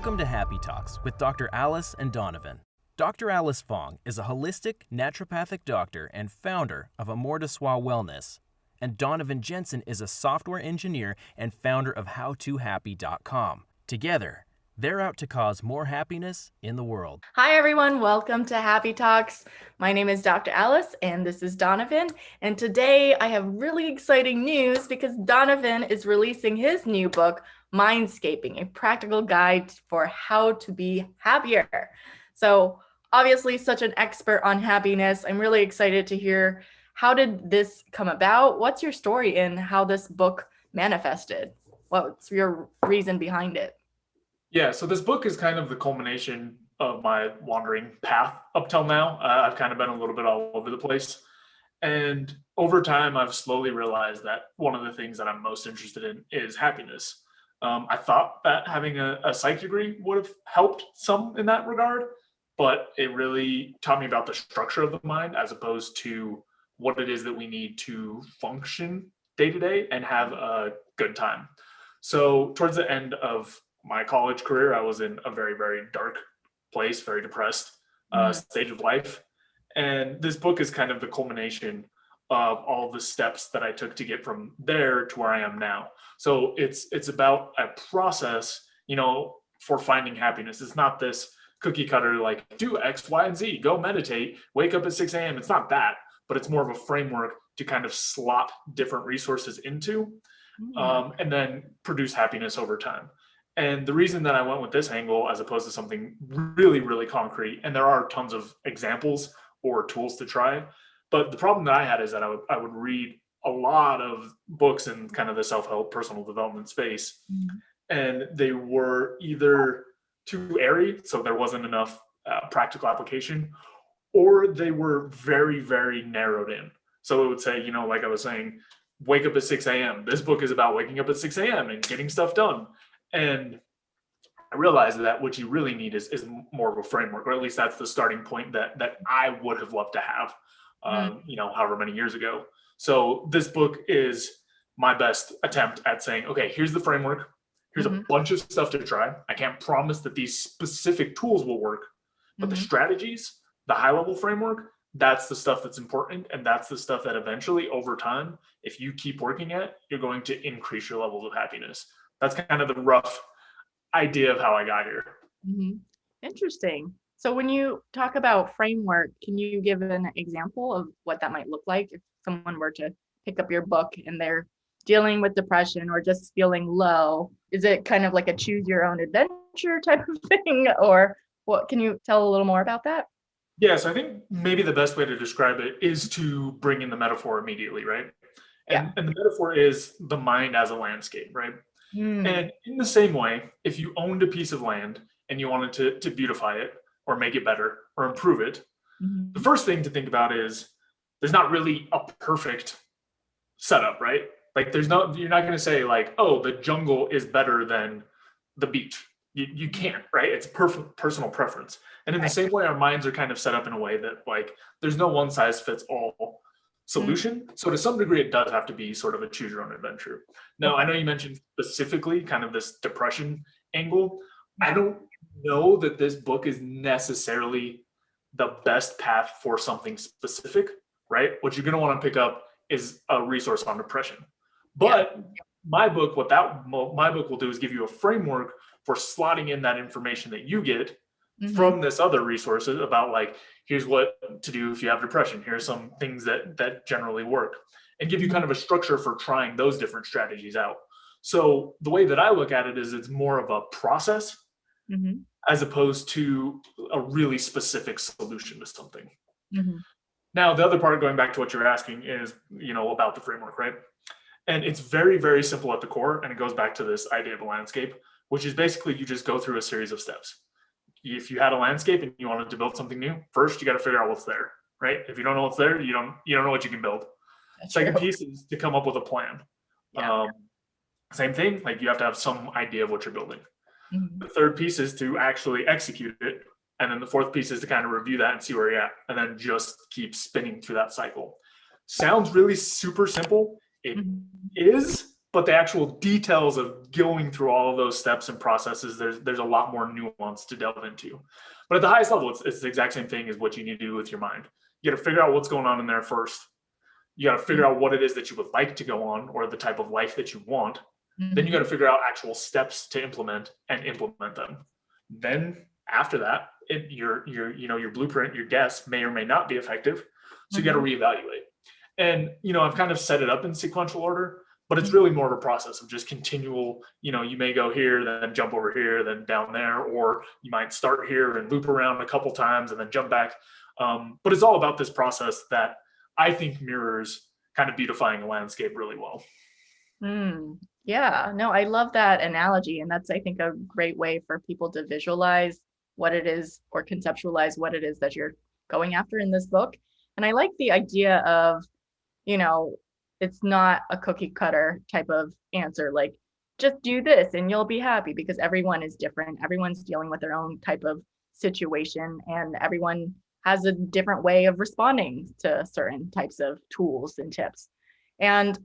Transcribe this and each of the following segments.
Welcome to Happy Talks with Dr. Alice and Donovan. Dr. Alice Fong is a holistic naturopathic doctor and founder of Amor de Soi Wellness. And Donovan Jenson is a software engineer and founder of HowToHappy.com. Together, they're out to cause more happiness in the world. Hi, everyone. Welcome to Happy Talks. My name is Dr. Alice, and this is Donovan. And today I have really exciting news because Donovan is releasing his new book, Mindscaping, a practical guide for how to be happier. So obviously such an expert on happiness. I'm really excited to hear, how did this come about? What's your story in how this book manifested? What's your reason behind it? Yeah, so this book is kind of the culmination of my wandering path up till now. I've kind of been a little bit all over the place. And over time, I've slowly realized that one of the things that I'm most interested in is happiness. I thought that having a psych degree would have helped some in that regard, but it really taught me about the structure of the mind as opposed to what it is that we need to function day to day and have a good time. So towards the end of my college career, I was in a very, very dark place, very depressed stage of life. And this book is kind of the culmination of all the steps that I took to get from there to where I am now. So it's about a process, for finding happiness. It's not this cookie cutter, like do X, Y, and Z, go meditate, wake up at 6 a.m. It's not that, but it's more of a framework to kind of slot different resources into and then produce happiness over time. And the reason that I went with this angle as opposed to something really, really concrete, and there are tons of examples or tools to try, but the problem that I had is that I would read a lot of books in kind of the self-help personal development space, and they were either too airy, so there wasn't enough practical application, or they were very, very narrowed in. So it would say, like I was saying, wake up at 6 a.m. This book is about waking up at 6 a.m. and getting stuff done. And I realized that what you really need is more of a framework, or at least that's the starting point that I would have loved to have, however many years ago. So this book is my best attempt at saying, okay, here's the framework. Here's a bunch of stuff to try. I can't promise that these specific tools will work, but the strategies, the high level framework, that's the stuff that's important. And that's the stuff that eventually over time, if you keep working at, you're going to increase your levels of happiness. That's kind of the rough idea of how I got here. Interesting. So when you talk about framework, can you give an example of what that might look like if someone were to pick up your book and they're dealing with depression or just feeling low? Is it kind of like a choose your own adventure type of thing? Or what? Can you tell a little more about that? Yes, I think maybe the best way to describe it is to bring in the metaphor immediately, right? And the metaphor is the mind as a landscape, right? And in the same way, if you owned a piece of land and you wanted to beautify it or make it better or improve it, the first thing to think about is there's not really a perfect setup, right? Like you're not going to say like, oh, the jungle is better than the beach. You can't, right? It's personal preference. And in the same way, our minds are kind of set up in a way that like, there's no one size fits all solution. So to some degree, it does have to be sort of a choose your own adventure. Now, I know you mentioned specifically kind of this depression angle. I don't know that this book is necessarily the best path for something specific, right? What you're going to want to pick up is a resource on depression. But my book will do is give you a framework for slotting in that information that you get from this other resources about like, here's what to do if you have depression. Here's some things that generally work, and give you kind of a structure for trying those different strategies out. So the way that I look at it is it's more of a process as opposed to a really specific solution to something. Now, the other part, going back to what you're asking, is, about the framework, right? And it's very, very simple at the core. And it goes back to this idea of a landscape, which is basically you just go through a series of steps. If you had a landscape and you wanted to build something new, first you got to figure out what's there, right? If you don't know what's there, you don't know what you can build. Second piece is to come up with a plan. Same thing, like you have to have some idea of what you're building. The third piece is to actually execute it. And then the fourth piece is to kind of review that and see where you're at, and then just keep spinning through that cycle. Sounds really super simple. It is, but the actual details of going through all of those steps and processes, there's a lot more nuance to delve into. But at the highest level, it's the exact same thing as what you need to do with your mind. You got to figure out what's going on in there first. You got to figure out what it is that you would like to go on, or the type of life that you want. Then you got to figure out actual steps to implement and implement them. Then after that, your blueprint, your guess may or may not be effective. So you got to reevaluate. And, I've kind of set it up in sequential order, but it's really more of a process of just continual, you may go here, then jump over here, then down there, or you might start here and loop around a couple times and then jump back. But it's all about this process that I think mirrors kind of beautifying a landscape really well. Yeah, no, I love that analogy. And that's, I think, a great way for people to visualize what it is or conceptualize what it is that you're going after in this book. And I like the idea of, it's not a cookie cutter type of answer, like just do this and you'll be happy, because everyone is different. Everyone's dealing with their own type of situation, and everyone has a different way of responding to certain types of tools and tips. And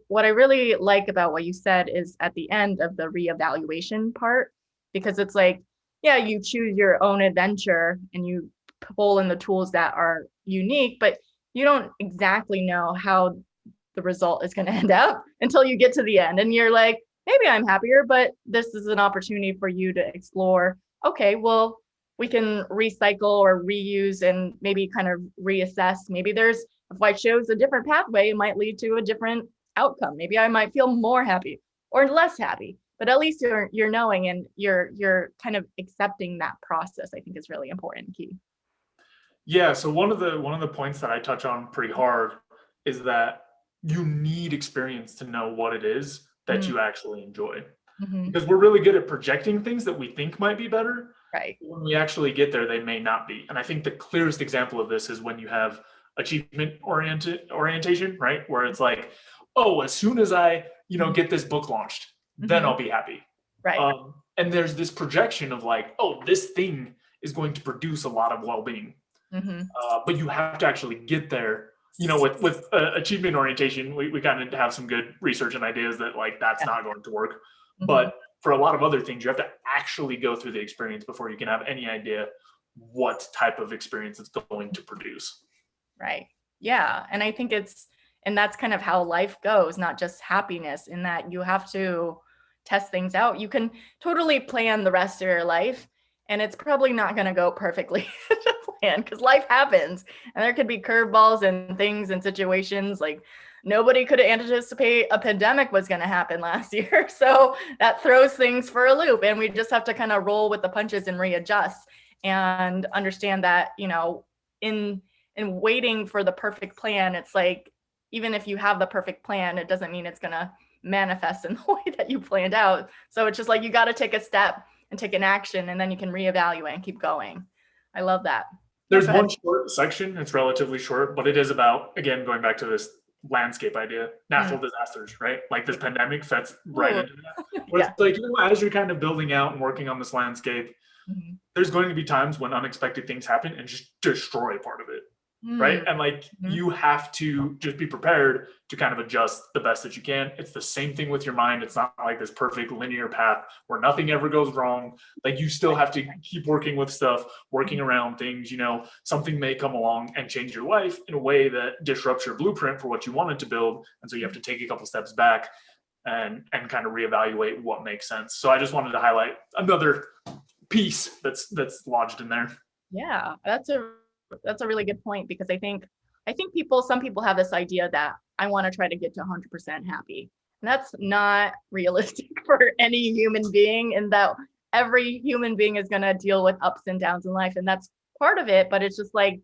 what I really like about what you said is at the end of the reevaluation part, because it's like, yeah, you choose your own adventure and you pull in the tools that are unique, but you don't exactly know how the result is going to end up until you get to the end. And you're like, maybe I'm happier, but this is an opportunity for you to explore. Okay, well, we can recycle or reuse and maybe kind of reassess. Maybe if I chose a different pathway, it might lead to a different outcome. Maybe I might feel more happy or less happy, but at least you're knowing, and you're kind of accepting that process. I think is really important and key. Yeah. So one of the points that I touch on pretty hard is that you need experience to know what it is that you actually enjoy. Because we're really good at projecting things that we think might be better. Right. When we actually get there, they may not be. And I think the clearest example of this is when you have achievement orientation, right? Where it's like, oh, as soon as I, get this book launched, then I'll be happy. Right. And there's this projection of like, oh, this thing is going to produce a lot of well-being. But you have to actually get there. With achievement orientation, we kind of have some good research and ideas that like that's not going to work. But for a lot of other things, you have to actually go through the experience before you can have any idea what type of experience it's going to produce. Right. Yeah. And I think that's kind of how life goes, not just happiness, in that you have to test things out. You can totally plan the rest of your life, and it's probably not going to go perfectly to plan, because life happens and there could be curveballs and things and situations. Like nobody could anticipate a pandemic was going to happen last year. So that throws things for a loop, and we just have to kind of roll with the punches and readjust and understand that, in waiting for the perfect plan, it's like, even if you have the perfect plan, it doesn't mean it's going to manifest in the way that you planned out. So it's just like, you got to take a step and take an action, and then you can reevaluate and keep going. I love that. There's one short section. It's relatively short, but it is about, again, going back to this landscape idea, natural disasters, right? Like this pandemic fits right into that. But it's like, as you're kind of building out and working on this landscape, there's going to be times when unexpected things happen and just destroy part of it. Right. And like, you have to just be prepared to kind of adjust the best that you can. It's the same thing with your mind. It's not like this perfect linear path where nothing ever goes wrong. Like, you still have to keep working with stuff, working around things. Something may come along and change your life in a way that disrupts your blueprint for what you wanted to build. And so you have to take a couple steps back and kind of reevaluate what makes sense. So I just wanted to highlight another piece that's lodged in there. Yeah, that's a really good point, because I think some people have this idea that I want to try to get to 100% happy. And that's not realistic for any human being, and that every human being is going to deal with ups and downs in life. And that's part of it. But it's just like,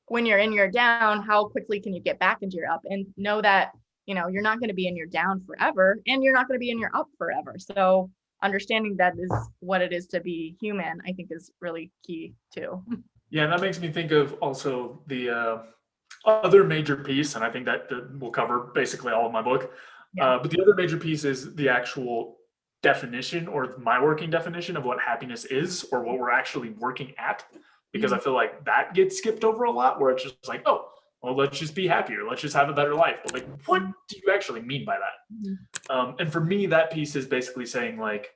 when you're in your down, how quickly can you get back into your up, and know that, you're not going to be in your down forever, and you're not going to be in your up forever. So understanding that is what it is to be human, I think, is really key too. Yeah, and that makes me think of also the other major piece, and I think that will cover basically all of my book. But the other major piece is the actual definition, or my working definition of what happiness is, or what we're actually working at. Because I feel like that gets skipped over a lot, where it's just like, oh, well, let's just be happier. Let's just have a better life. But like, what do you actually mean by that? And for me, that piece is basically saying like,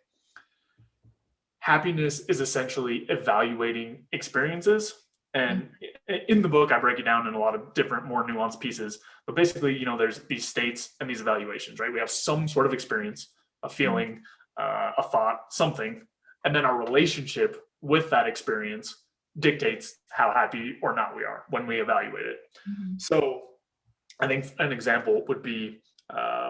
happiness is essentially evaluating experiences. And in the book, I break it down in a lot of different, more nuanced pieces. But basically, you know, there's these states and these evaluations, right? We have some sort of experience, a feeling, a thought, something, and then our relationship with that experience dictates how happy or not we are when we evaluate it. So I think an example would be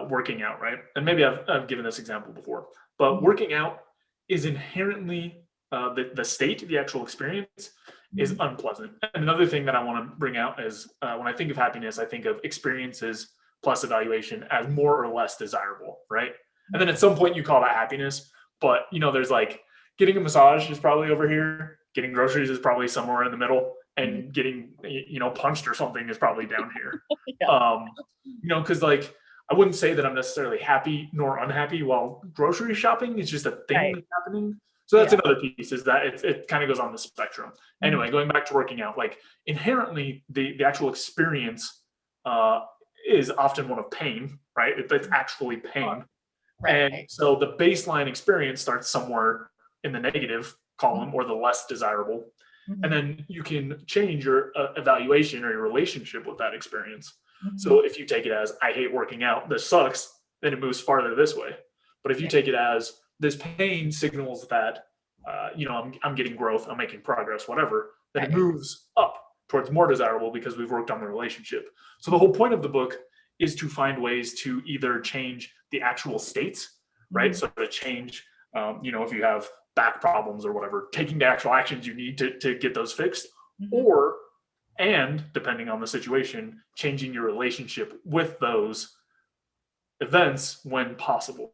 working out, right? And maybe I've given this example before, but working out is inherently the state, the actual experience is unpleasant. And another thing that I want to bring out is when I think of happiness, I think of experiences plus evaluation as more or less desirable, right? And then at some point you call that happiness, but you know, there's like getting a massage is probably over here, getting groceries is probably somewhere in the middle, and getting, you know, punched or something is probably down here. You know, because like I wouldn't say that I'm necessarily happy nor unhappy while grocery shopping is just a thing that's happening. So that's another piece, is that it kind of goes on the spectrum. Anyway, going back to working out, like inherently the actual experience is often one of pain, right? It's actually pain. And so the baseline experience starts somewhere in the negative column or the less desirable. And then you can change your evaluation or your relationship with that experience. So if you take it as, I hate working out, this sucks, then it moves farther this way. But if you take it as, this pain signals that, you know, I'm getting growth, I'm making progress, whatever, then it moves up towards more desirable because we've worked on the relationship. So the whole point of the book is to find ways to either change the actual states, right? So to change, you know, if you have back problems or whatever, taking the actual actions you need to get those fixed, or, and depending on the situation, changing your relationship with those events when possible.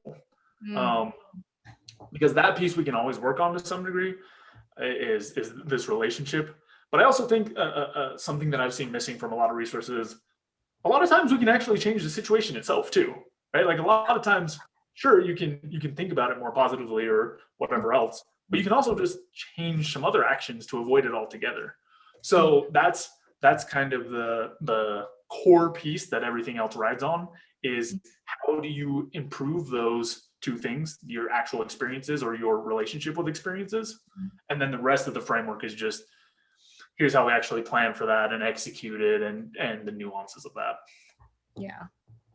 Because that piece we can always work on to some degree is this relationship. But I also think something that I've seen missing from a lot of resources, a lot of times we can actually change the situation itself too, right? Like a lot of times, sure, you can think about it more positively or whatever else, but you can also just change some other actions to avoid it altogether. So that's kind of the core piece that everything else rides on, is how do you improve those two things, your actual experiences or your relationship with experiences. And then the rest of the framework is just, here's how we actually plan for that and execute it, and the nuances of that.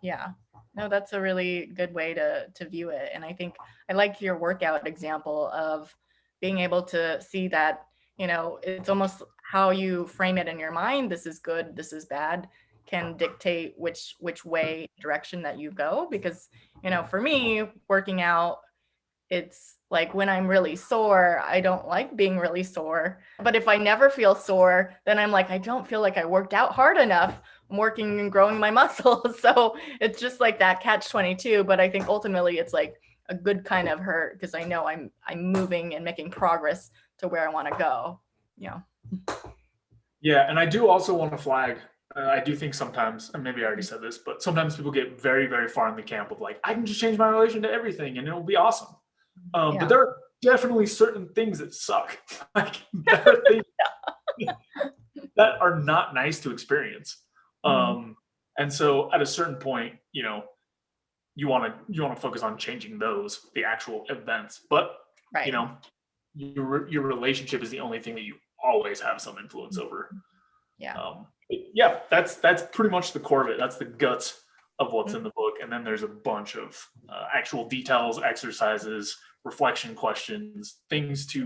Yeah. No, that's a really good way to view it. And I think I like your workout example of being able to see that, you know, it's almost how you frame it in your mind. This is good, this is bad, can dictate which way direction that you go. Because, you know, for me, working out, it's like when I'm really sore, I don't like being really sore. But if I never feel sore, then I'm like, I don't feel like I worked out hard enough. I'm working and growing my muscles. So it's just like that catch-22. But I think ultimately it's like a good kind of hurt, because I know I'm moving and making progress to where I want to go. Yeah, and I do also want to flag, I do think sometimes, and maybe I already said this, but sometimes people get very, very far in the camp of like, I can just change my relation to everything and it'll be awesome. But there are definitely certain things that suck. Like there are things that are not nice to experience. And so at a certain point, you know, you want to focus on changing those, the actual events. But you know, your relationship is the only thing that you always have some influence over. That's pretty much the core of it. That's the guts of what's in the book. And then there's a bunch of actual details, exercises, reflection questions, things to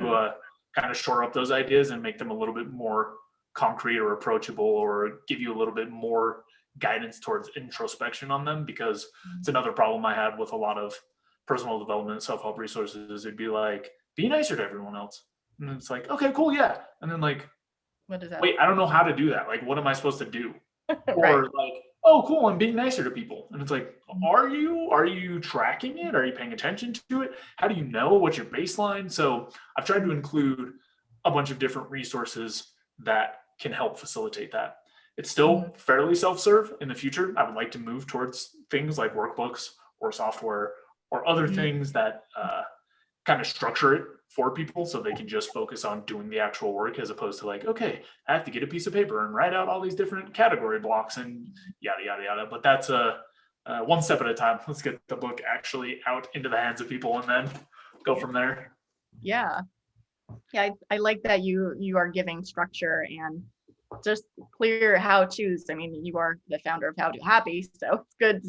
kind of shore up those ideas and make them a little bit more concrete or approachable, or give you a little bit more guidance towards introspection on them. Because it's another problem I had with a lot of personal development, self-help resources. It'd be like, be nicer to everyone else. And it's like, okay, cool, yeah. And then like, what does that wait, I don't know how to do that. Like, what am I supposed to do? Or like, oh, cool, I'm being nicer to people. And it's like, are you tracking it? Are you paying attention to it? How do you know what's your baseline? So I've tried to include a bunch of different resources that can help facilitate that. It's still fairly self-serve. In the future, I would like to move towards things like workbooks or software or other things that kind of structure it for people so they can just focus on doing the actual work, as opposed to like, okay, I have to get a piece of paper and write out all these different category blocks and yada, yada, yada. But that's one step at a time. Let's get the book actually out into the hands of people and then go from there. Yeah. Yeah, I like that you are giving structure and just clear how-tos. I mean, you are the founder of How to Happy, so it's good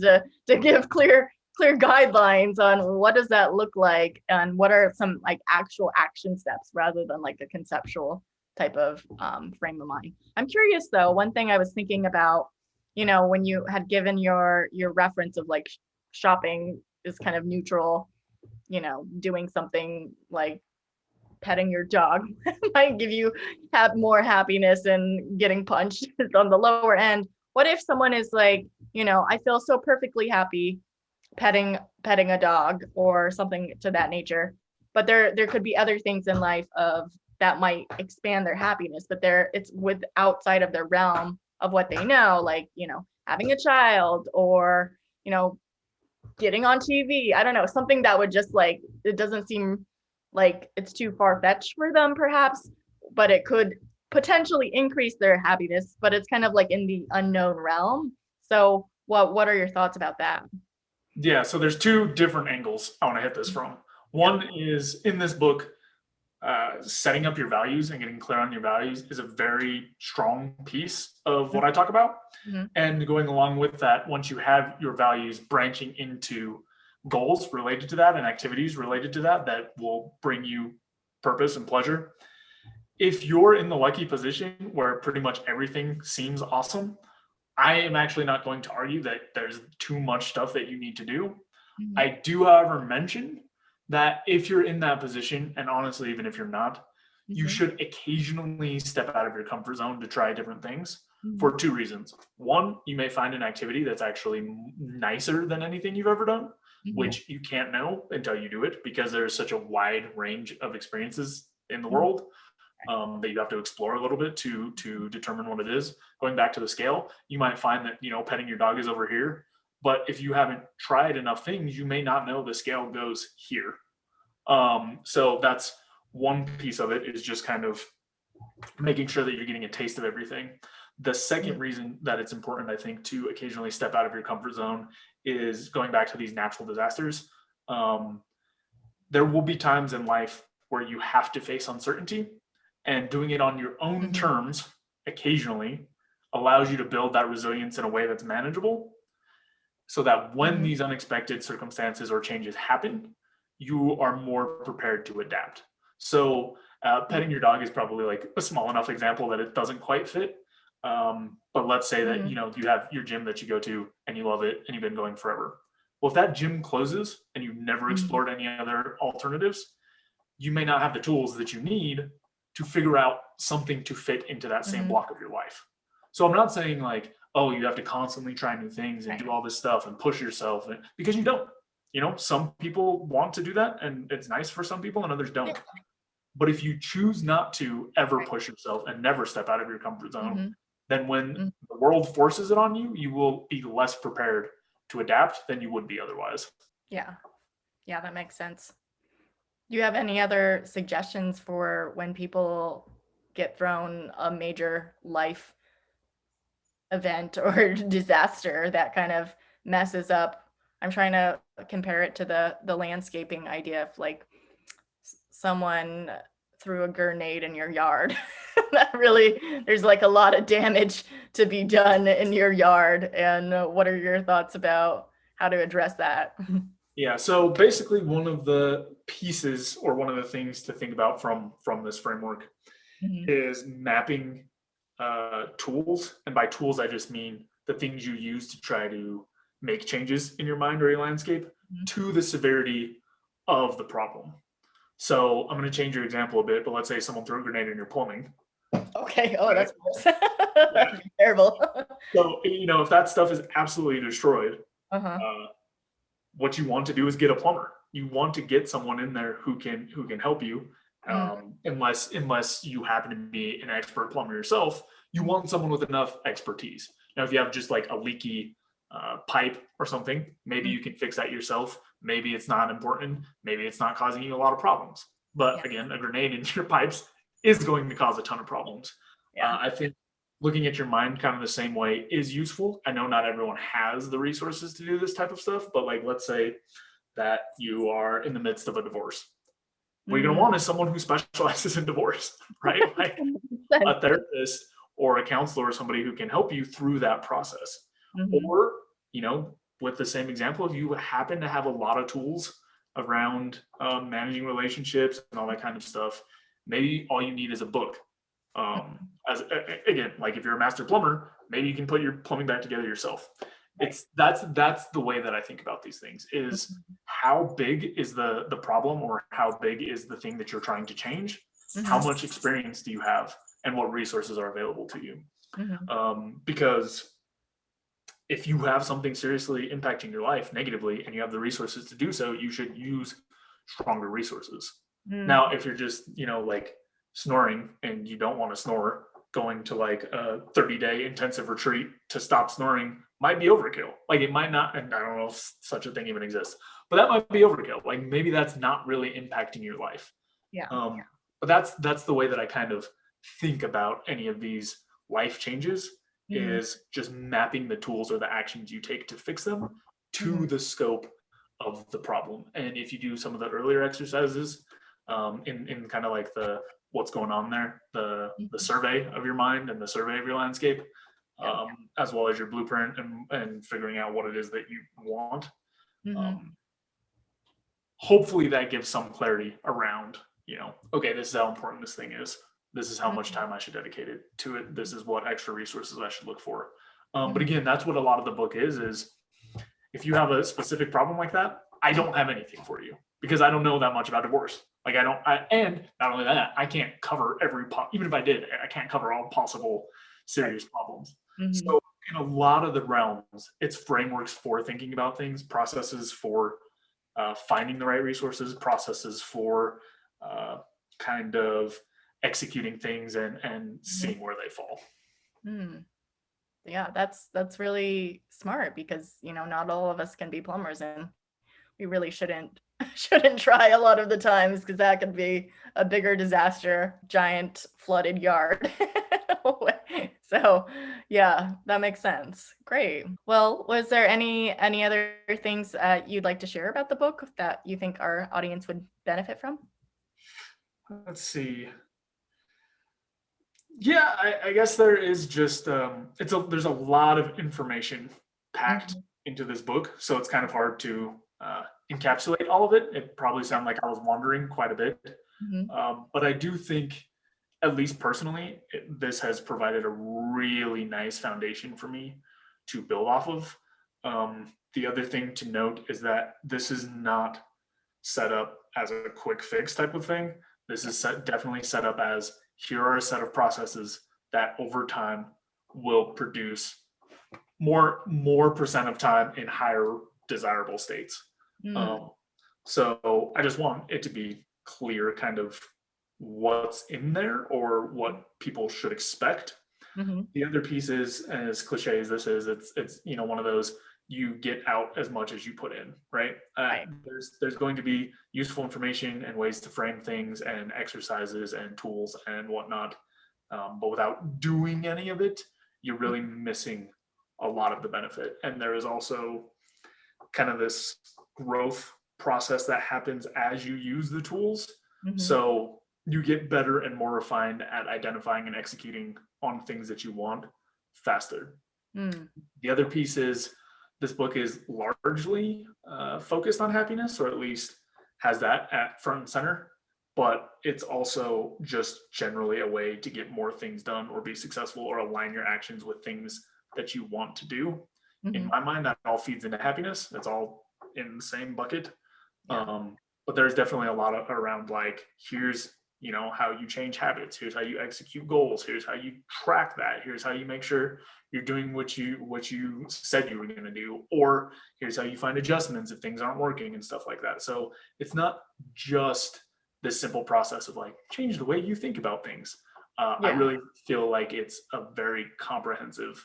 to give clear guidelines on what does that look like and what are some like actual action steps rather than like a conceptual type of frame of mind. I'm curious though, one thing I was thinking about, when you had given your reference of like shopping is kind of neutral, doing something like petting your dog might give you have more happiness and getting punched on the lower end. What if someone is like, I feel so perfectly happy petting a dog or something to that nature, but there could be other things in life of that might expand their happiness, but it's with outside of their realm of what they know, like having a child or getting on TV. I don't know, something that would just like, it doesn't seem like it's too far-fetched for them perhaps, but it could potentially increase their happiness, but it's kind of like in the unknown realm. So what are your thoughts about that? Yeah, so there's two different angles I want to hit this from. One is in this book, setting up your values and getting clear on your values is a very strong piece of what I talk about. Mm-hmm. And going along with that, once you have your values, branching into goals related to that and activities related to that will bring you purpose and pleasure. If you're in the lucky position where pretty much everything seems awesome, I am actually not going to argue that there's too much stuff that you need to do. Mm-hmm. I do, however, mention that if you're in that position, and honestly, even if you're not, you should occasionally step out of your comfort zone to try different things for two reasons. One, you may find an activity that's actually nicer than anything you've ever done, which you can't know until you do it, because there's such a wide range of experiences in the world that you have to explore a little bit to determine what it is. Going back to the scale, you might find that petting your dog is over here, but if you haven't tried enough things, you may not know the scale goes here. So that's one piece of it, is just kind of making sure that you're getting a taste of everything. The second reason that it's important, I think, to occasionally step out of your comfort zone is going back to these natural disasters. There will be times in life where you have to face uncertainty, and doing it on your own terms occasionally allows you to build that resilience in a way that's manageable, so that when these unexpected circumstances or changes happen, you are more prepared to adapt. So petting your dog is probably like a small enough example that it doesn't quite fit. But let's say that, you have your gym that you go to and you love it and you've been going forever. Well, if that gym closes and you've never explored any other alternatives, you may not have the tools that you need to figure out something to fit into that same block of your life. So I'm not saying like, oh, you have to constantly try new things and do all this stuff and push yourself, because you don't. Some people want to do that and it's nice for some people and others don't. But if you choose not to ever push yourself and never step out of your comfort zone, then when the world forces it on you, you will be less prepared to adapt than you would be otherwise. Yeah, that makes sense. Do you have any other suggestions for when people get thrown a major life event or disaster that kind of messes up? I'm trying to compare it to the landscaping idea of like someone threw a grenade in your yard. That really, there's like a lot of damage to be done in your yard. And what are your thoughts about how to address that? Yeah, so basically one of the pieces or one of the things to think about from this framework is mapping tools. And by tools, I just mean the things you use to try to make changes in your mind or your landscape to the severity of the problem. So I'm going to change your example a bit, but let's say someone threw a grenade in your plumbing. Okay. Oh, that's worse. That'd be terrible. So, if that stuff is absolutely destroyed, what you want to do is get a plumber. You want to get someone in there who can help you. Unless you happen to be an expert plumber yourself, you want someone with enough expertise. Now, if you have just like a leaky pipe or something, maybe you can fix that yourself. Maybe it's not important. Maybe it's not causing you a lot of problems. But Yeah. again, a grenade in your pipes is going to cause a ton of problems. Yeah. I think looking at your mind kind of the same way is useful. I know not everyone has the resources to do this type of stuff, but like, let's say that you are in the midst of a divorce. What you're going to want is someone who specializes in divorce, right? Like a therapist or a counselor or somebody who can help you through that process. Or, with the same example, if you happen to have a lot of tools around managing relationships and all that kind of stuff, maybe all you need is a book. Again, like if you're a master plumber, maybe you can put your plumbing back together yourself. That's the way that I think about these things is how big is the problem, or how big is the thing that you're trying to change? How much experience do you have, and what resources are available to you? Because if you have something seriously impacting your life negatively and you have the resources to do so, you should use stronger resources. Now, if you're just, like snoring and you don't want to snore, going to like a 30-day intensive retreat to stop snoring might be overkill. Like it might not, and I don't know if such a thing even exists, but that might be overkill. Like maybe that's not really impacting your life. Yeah. But that's the way that I kind of think about any of these life changes, is just mapping the tools or the actions you take to fix them to the scope of the problem. And if you do some of the earlier exercises in kind of like the what's going on there, the survey of your mind and the survey of your landscape, as well as your blueprint and figuring out what it is that you want. Hopefully that gives some clarity around, okay, this is how important this thing is. This is how much time I should dedicate it to it. This is what extra resources I should look for. But again, that's what a lot of the book is if you have a specific problem like that, I don't have anything for you because I don't know that much about divorce. Like and not only that, I can't cover even if I did, I can't cover all possible serious problems. So in a lot of the realms, it's frameworks for thinking about things, processes for finding the right resources, processes for kind of executing things and seeing where they fall. Yeah, that's really smart because not all of us can be plumbers, and we really shouldn't try a lot of the times because that could be a bigger disaster, giant flooded yard. So yeah, that makes sense. Great. Well, was there any other things you'd like to share about the book that you think our audience would benefit from? Let's see. Yeah, I guess there is just there's a lot of information packed into this book, so it's kind of hard to encapsulate all of it. It probably sounded like I was wandering quite a bit, but I do think, at least personally, this has provided a really nice foundation for me to build off of. The other thing to note is that this is not set up as a quick fix type of thing. This is definitely set up as, here are a set of processes that over time will produce more percent of time in higher desirable states. So I just want it to be clear kind of what's in there or what people should expect. The other piece is, as cliche as this is, it's one of those, you get out as much as you put in, right? There's going to be useful information and ways to frame things and exercises and tools and whatnot. But without doing any of it, you're really missing a lot of the benefit. And there is also kind of this growth process that happens as you use the tools. So you get better and more refined at identifying and executing on things that you want faster. The other piece is, this book is largely focused on happiness, or at least has that at front and center, but it's also just generally a way to get more things done or be successful or align your actions with things that you want to do. In my mind, that all feeds into happiness. It's all in the same bucket. But there's definitely a lot around like, here's how you change habits, here's how you execute goals, here's how you track that, here's how you make sure you're doing what you said you were going to do, or here's how you find adjustments if things aren't working and stuff like that. So it's not just this simple process of like, change the way you think about things. I really feel like it's a very comprehensive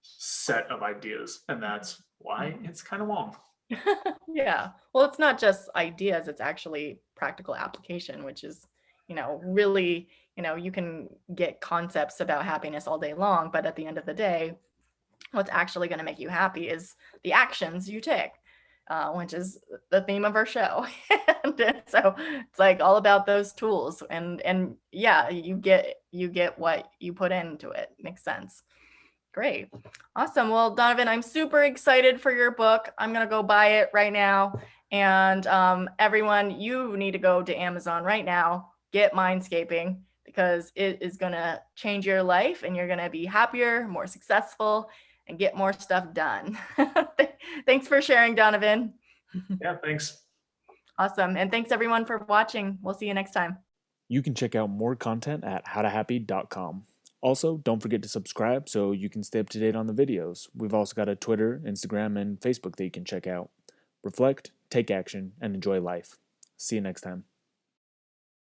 set of ideas, and that's why it's kind of long. Yeah. Well, it's not just ideas, it's actually practical application, which is, really, you can get concepts about happiness all day long, but at the end of the day, what's actually going to make you happy is the actions you take, which is the theme of our show. And so it's like all about those tools, and yeah, you get what you put into it. Makes sense. Great. Awesome. Well, Donovan, I'm super excited for your book. I'm going to go buy it right now. And everyone, you need to go to Amazon right now, get Mindscaping, because it is going to change your life and you're going to be happier, more successful, and get more stuff done. Thanks for sharing, Donovan. Yeah, thanks. Awesome. And thanks everyone for watching. We'll see you next time. You can check out more content at howtohappy.com. Also, don't forget to subscribe so you can stay up to date on the videos. We've also got a Twitter, Instagram, and Facebook that you can check out. Reflect, take action, and enjoy life. See you next time.